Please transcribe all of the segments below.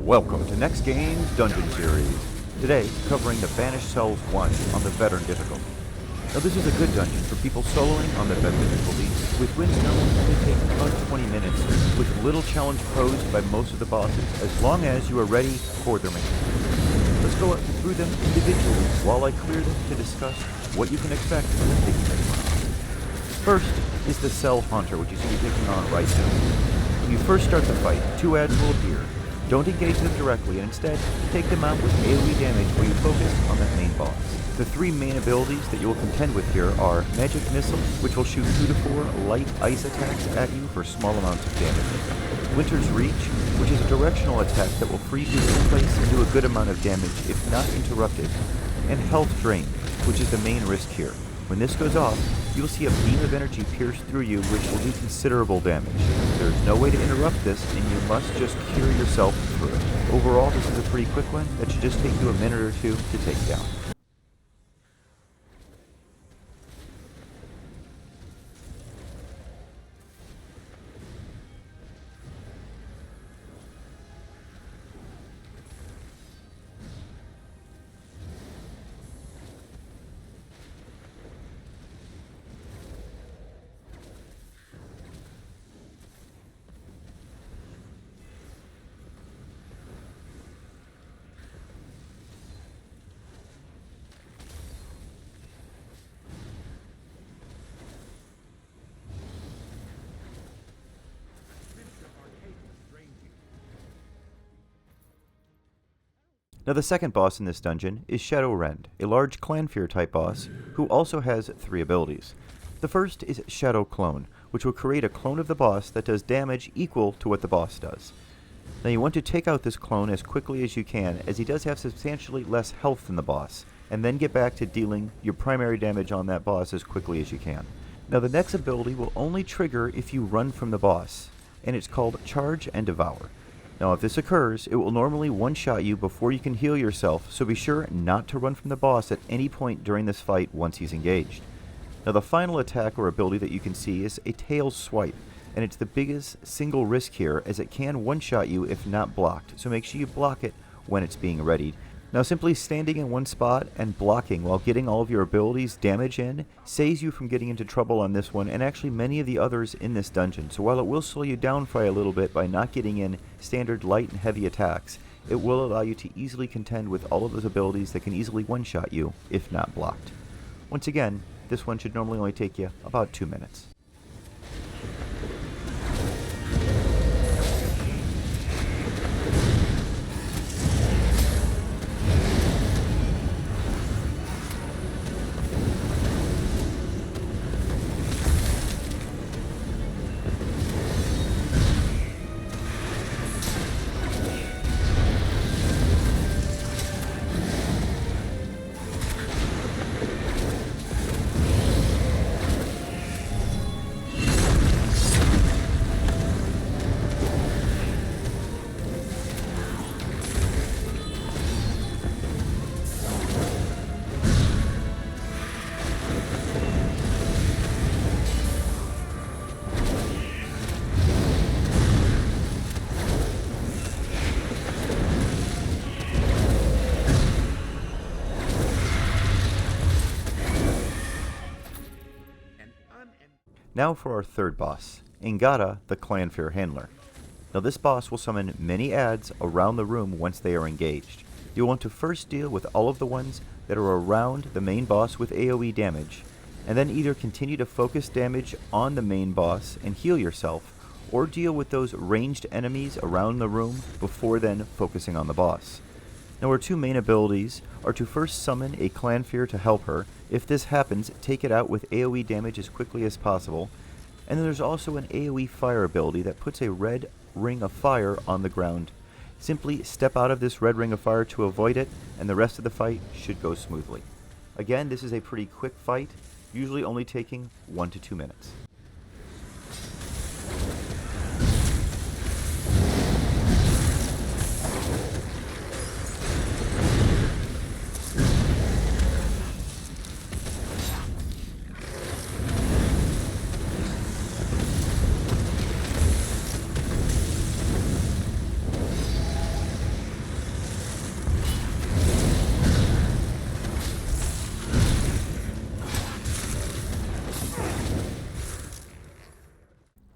Welcome to NEXTGames Dungeon Series. Today, covering the Banished Cells I on the Veteran difficulty. Now this is a good dungeon for people soloing on the Veteran difficulty, with windstones only taking about 20 minutes, with little challenge posed by most of the bosses, as long as you are ready for their mechanics. Let's go through them individually while I clear them to discuss what you can expect from the taking this one on. First is the Cell Haunter, which you see me taking on right now. When you first start the fight, two ads will appear. Don't engage them directly, and instead, take them out with AoE damage where you focus on that main boss. The three main abilities that you will contend with here are Magic Missiles, which will shoot 2 to 4 light ice attacks at you for small amounts of damage. Winter's Reach, which is a directional attack that will freeze you in place and do a good amount of damage if not interrupted. And Health Drain, which is the main risk here. When this goes off, you will see a beam of energy pierce through you, which will do considerable damage. There's no way to interrupt this, and you must just cure yourself through it. Overall, this is a pretty quick one that should just take you a minute or two to take down. Now the second boss in this dungeon is Shadowrend, a large Clanfear type boss who also has 3 abilities. The first is Shadow Clone, which will create a clone of the boss that does damage equal to what the boss does. Now you want to take out this clone as quickly as you can, as he does have substantially less health than the boss, and then get back to dealing your primary damage on that boss as quickly as you can. Now the next ability will only trigger if you run from the boss, and it's called Charge and Devour. Now if this occurs, it will normally one-shot you before you can heal yourself, so be sure not to run from the boss at any point during this fight once he's engaged. Now the final attack or ability that you can see is a Tail Swipe, and it's the biggest single risk here, as it can one-shot you if not blocked, so make sure you block it when it's being readied. Now simply standing in one spot and blocking while getting all of your abilities damage in saves you from getting into trouble on this one and actually many of the others in this dungeon. So while it will slow you down for a little bit by not getting in standard light and heavy attacks, it will allow you to easily contend with all of those abilities that can easily one-shot you if not blocked. Once again, this one should normally only take you about 2 minutes. Now for our third boss, Angata, the Clanfear handler. Now this boss will summon many ads around the room once they are engaged. You'll want to first deal with all of the ones that are around the main boss with AoE damage, and then either continue to focus damage on the main boss and heal yourself, or deal with those ranged enemies around the room before then focusing on the boss. Now our 2 main abilities are to first summon a Clanfear to help her. If this happens, take it out with AoE damage as quickly as possible. And then there's also an AoE fire ability that puts a red ring of fire on the ground. Simply step out of this red ring of fire to avoid it, and the rest of the fight should go smoothly. Again, this is a pretty quick fight, usually only taking 1 to 2 minutes.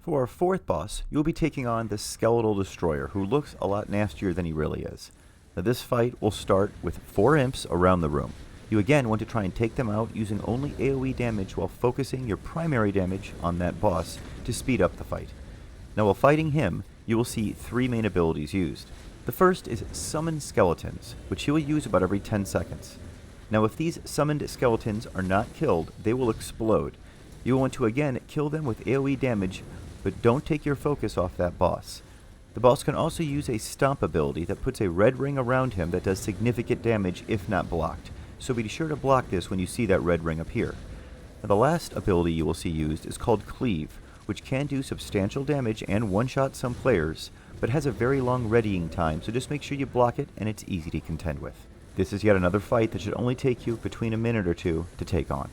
For our fourth boss, you'll be taking on the Skeletal Destroyer, who looks a lot nastier than he really is. Now this fight will start with 4 imps around the room. You again want to try and take them out using only AoE damage while focusing your primary damage on that boss to speed up the fight. Now while fighting him, you will see 3 main abilities used. The first is Summon Skeletons, which you will use about every 10 seconds. Now if these summoned skeletons are not killed, they will explode. You will want to again kill them with AoE damage, but don't take your focus off that boss. The boss can also use a Stomp ability that puts a red ring around him that does significant damage if not blocked, so be sure to block this when you see that red ring appear. Now the last ability you will see used is called Cleave, which can do substantial damage and one-shot some players, but has a very long readying time, so just make sure you block it and it's easy to contend with. This is yet another fight that should only take you between a minute or two to take on.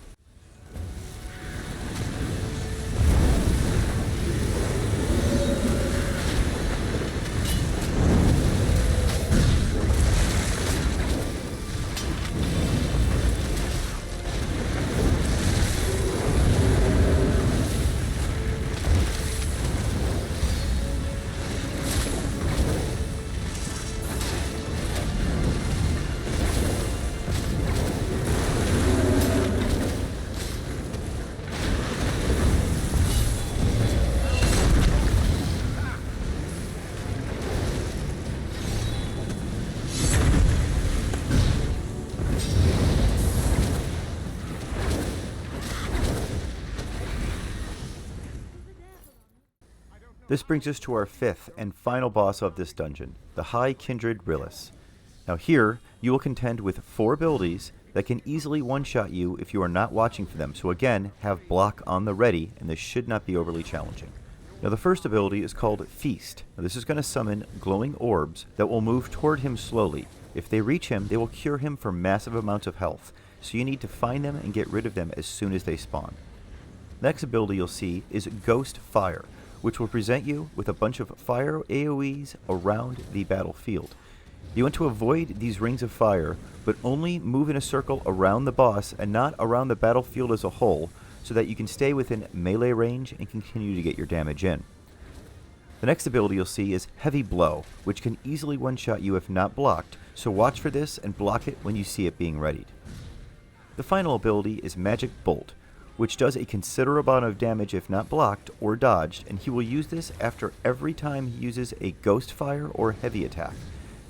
This brings us to our 5th and final boss of this dungeon, the High Kindred Rillis. Now here, you will contend with 4 abilities that can easily one-shot you if you are not watching for them, so again, have block on the ready, and this should not be overly challenging. Now the first ability is called Feast. Now this is going to summon glowing orbs that will move toward him slowly. If they reach him, they will cure him for massive amounts of health, so you need to find them and get rid of them as soon as they spawn. Next ability you'll see is Ghost Fire, which will present you with a bunch of fire AoEs around the battlefield. You want to avoid these rings of fire, but only move in a circle around the boss and not around the battlefield as a whole, so that you can stay within melee range and continue to get your damage in. The next ability you'll see is Heavy Blow, which can easily one-shot you if not blocked, so watch for this and block it when you see it being readied. The final ability is Magic Bolt, which does a considerable amount of damage if not blocked or dodged, and he will use this after every time he uses a Ghost Fire or Heavy attack,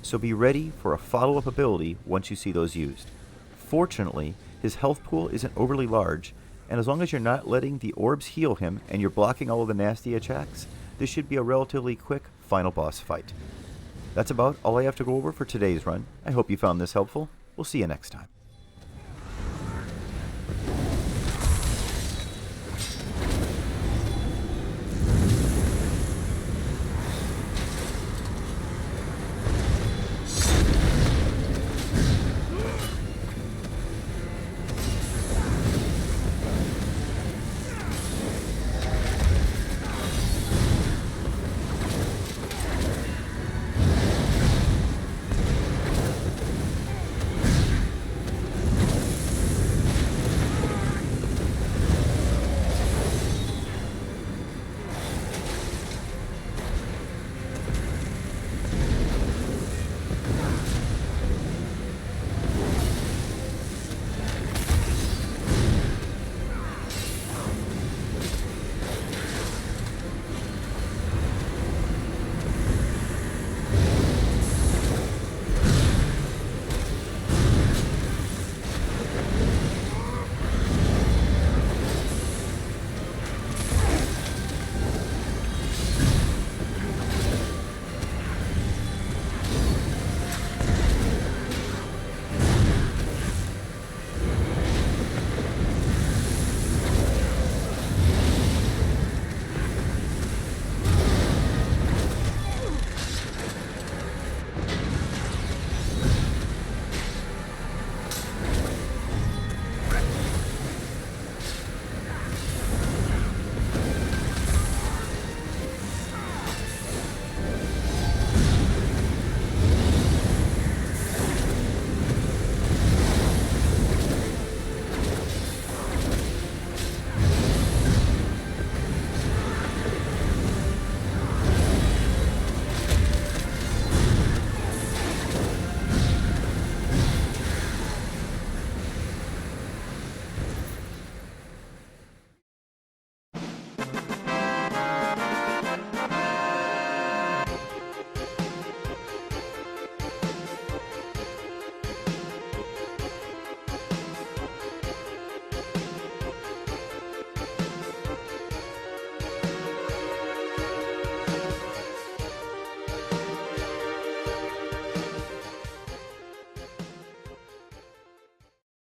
so be ready for a follow-up ability once you see those used. Fortunately, his health pool isn't overly large, and as long as you're not letting the orbs heal him and you're blocking all of the nasty attacks, this should be a relatively quick final boss fight. That's about all I have to go over for today's run. I hope you found this helpful. We'll see you next time.